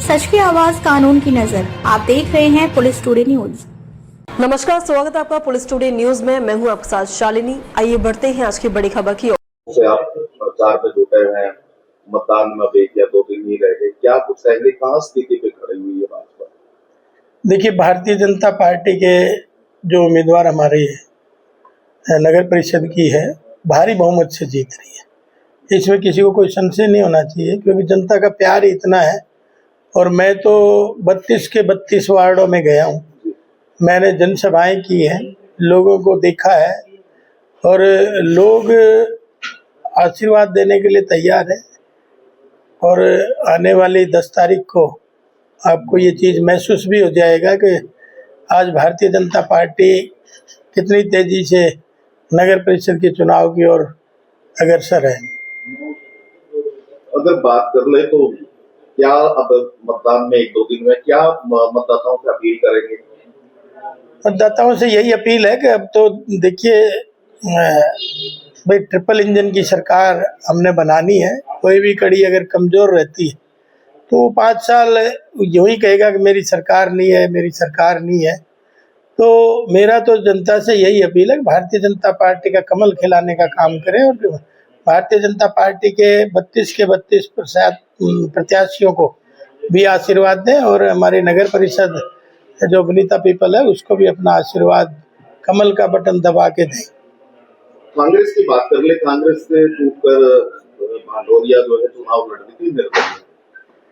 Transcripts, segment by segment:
सच की आवाज, कानून की नजर। आप देख रहे हैं पुलिस टुडे न्यूज। नमस्कार, स्वागत है आपका पुलिस टुडे न्यूज में। मैं हूं आपके साथ शालिनी। आइए बढ़ते हैं आज की बड़ी खबर की ओर। से आप प्रचार पे जुटे हुए हैं, मतदान में अब 1 या 2 दिन ही रह गए, क्या कुछ पहले कहाँ स्थिति पे खड़ी हुई है भाजपा? देखिए, भारतीय जनता पार्टी के जो उम्मीदवार हमारे नगर परिषद की है, भारी बहुमत से जीत रही है। इसमें किसी को कोई संशय नहीं होना चाहिए, क्योंकि जनता का प्यार इतना है। और मैं तो 32 के 32 वार्डों में गया हूँ, मैंने जनसभाएं की हैं, लोगों को देखा है और लोग आशीर्वाद देने के लिए तैयार है। और आने वाली 10 तारीख को आपको ये चीज़ महसूस भी हो जाएगा कि आज भारतीय जनता पार्टी कितनी तेजी से नगर परिषद के चुनाव की ओर अग्रसर है। अगर बात कर ले तो क्या अब मतदान में 1-2 दिन में क्या मतदाताओं से अपील करेंगे? मतदाताओं से यही अपील है कि अब तो देखिए भाई, ट्रिपल इंजन की सरकार हमने बनानी है। कोई भी कड़ी अगर कमजोर रहती है तो वो 5 साल यूं ही कहेगा कि मेरी सरकार नहीं है, मेरी सरकार नहीं है। तो मेरा तो जनता से यही अपील है कि भारतीय जनता पार्टी का कमल खिलाने का काम करें और भारतीय जनता पार्टी के 32 के 32 प्रत्याशियों को भी आशीर्वाद दें और हमारे नगर परिषद जो वनिता पीपल है उसको भी अपना आशीर्वाद कमल का बटन दबा के दें। कांग्रेस की बात कर ले, कांग्रेस से टूटकर भांडोरिया जो है चुनाव लड़ रही थी निर्दलीय।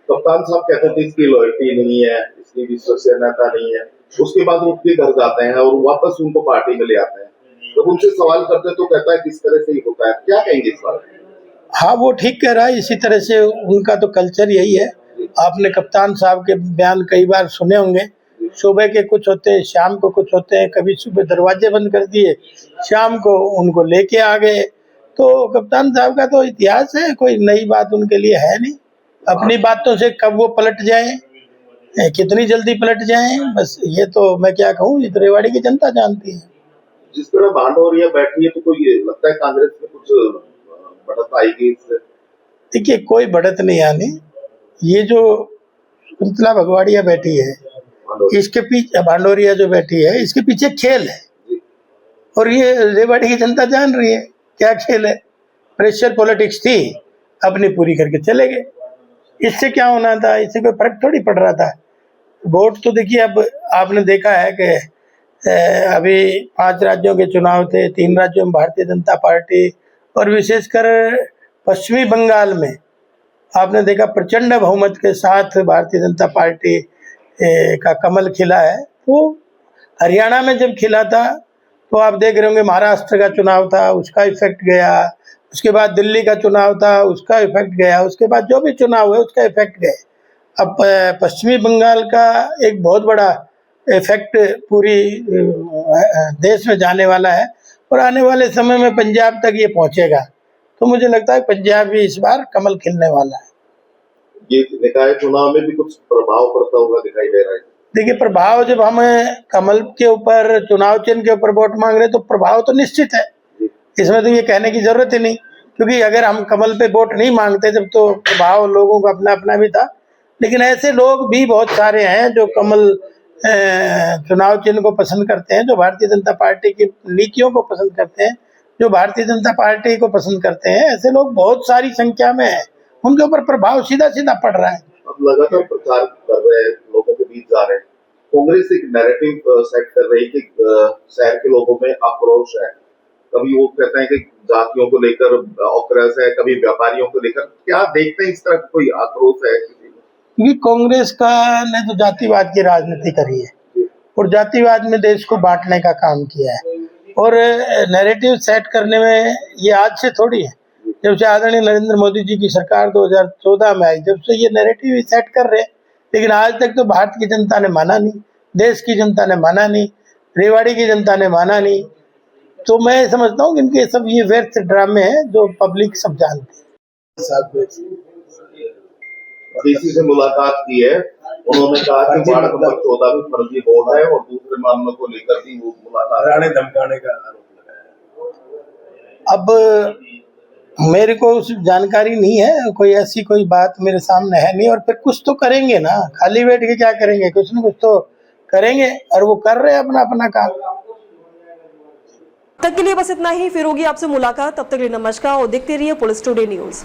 कप्तान साहब कहते थे इसकी लॉयल्टी नहीं है, इसकी विश्वसनीयता नहीं है, उसके बाद उठ के घर जाते हैं और वापस उनको पार्टी में ले आते हैं। तो उनसे सवाल करते तो कहता है किस तरह से ही होता है, क्या कहेंगे इस बारे में? हाँ, वो ठीक कह रहा है। इसी तरह से उनका तो कल्चर यही है। आपने कप्तान साहब के बयान कई बार सुने होंगे। सुबह के कुछ होते हैं, शाम को कुछ होते हैं। कभी सुबह दरवाजे बंद कर दिए, शाम को उनको लेके आ गए। तो कप्तान साहब का तो इतिहास है, कोई नई बात उनके लिए है नहीं। अपनी बातों से कब वो पलट जाए, कितनी जल्दी पलट जाए, बस ये तो मैं क्या कहूँ, ये तो रेवाड़ी की जनता जानती है। जिस तरह भांडोरिया बैठी है तो कोई लगता है कांग्रेस में कुछ बढ़त आएगी इससे? देखिए, कोई बढ़त नहीं आनी। ये जो कुंतला भगवाड़िया बैठी है, इसके पीछे भांडोरिया जो बैठी है, इसके पीछे खेल है और ये रेवाड़ी की जनता जान रही है क्या खेल है। प्रेशर पॉलिटिक्स थी, अपनी पूरी करके चले गए। इससे क्या होना था, इससे कोई फर्क थोड़ी पड़ रहा था। वोट तो देखिए, अब आपने देखा है कि अभी 5 राज्यों के चुनाव थे, 3 राज्यों में भारतीय जनता पार्टी और विशेषकर पश्चिमी बंगाल में आपने देखा प्रचंड बहुमत के साथ भारतीय जनता पार्टी का कमल खिला है। तो हरियाणा में जब खिला था तो आप देख रहे होंगे, महाराष्ट्र का चुनाव था उसका इफेक्ट गया, उसके बाद दिल्ली का चुनाव था उसका इफेक्ट गया, उसके बाद जो भी चुनाव है उसका इफेक्ट गया। अब पश्चिमी बंगाल का एक बहुत बड़ा इफेक्ट पूरी देश में जाने वाला है और आने वाले समय में पंजाब तक ये पहुंचेगा। तो मुझे लगता है पंजाब भी इस बार कमल खिलने वाला है। ये निकाय चुनाव में भी कुछ प्रभाव पड़ता हुआ दिखाई दे रहा है? देखिए, प्रभाव जब हम कमल के ऊपर, चुनाव चिन्ह के ऊपर वोट मांग रहे तो प्रभाव तो निश्चित है। इसमें तो ये कहने की जरूरत ही नहीं, क्योंकि अगर हम कमल पे वोट नहीं मांगते जब तो प्रभाव लोगों का अपना अपना भी था। लेकिन ऐसे लोग भी बहुत सारे हैं जो कमल चुनाव चिन्ह को पसंद करते हैं, जो भारतीय जनता पार्टी की नीतियों को पसंद करते हैं, जो भारतीय जनता पार्टी को पसंद करते हैं। ऐसे लोग बहुत सारी संख्या में हैं, उनके ऊपर प्रभाव सीधा सीधा पड़ रहा है। अब लगातार प्रचार कर रहे हैं, लोगों के बीच जा रहे हैं। कांग्रेस एक नैरेटिव सेट कर रही है कि शहर के लोगों में आक्रोश है। कभी वो कहते हैं कि जातियों को लेकर आक्रोश है, कभी व्यापारियों को लेकर। क्या देखते हैं इस तरह कोई आक्रोश है? क्योंकि कांग्रेस का ने तो जातिवाद की राजनीति करी है और जातिवाद में देश को बांटने का काम किया है। और नैरेटिव सेट करने में ये आज से थोड़ी है। जब से आदरणीय नरेंद्र मोदी जी की सरकार 2014 में आई, जब से ये नैरेटिव सेट कर रहे हैं। लेकिन आज तक तो भारत की जनता ने माना नहीं, देश की जनता ने माना नहीं, रेवाड़ी की जनता ने माना नहीं। तो मैं समझता हूँ कि इनके सब ये व्यर्थ ड्रामे हैं जो पब्लिक सब जानती है। डीसी से मुलाकात की है, उन्होंने कहा कि वार्ड नंबर 14 में फर्जी वोट है और दूसरे मामलों को लेकर भी वो मुलाकात धमकाने का आरोप लगाया। अब मेरे को उस जानकारी नहीं है, कोई ऐसी कोई बात मेरे सामने है नहीं। और फिर कुछ तो करेंगे ना, खाली बैठ के क्या करेंगे, कुछ न कुछ तो करेंगे और वो कर रहे हैं अपना अपना काम। तक के लिए बस इतना ही, फिर होगी आपसे मुलाकात। तब तक के लिए नमस्कार और देखते रहिए पुलिस टुडे न्यूज।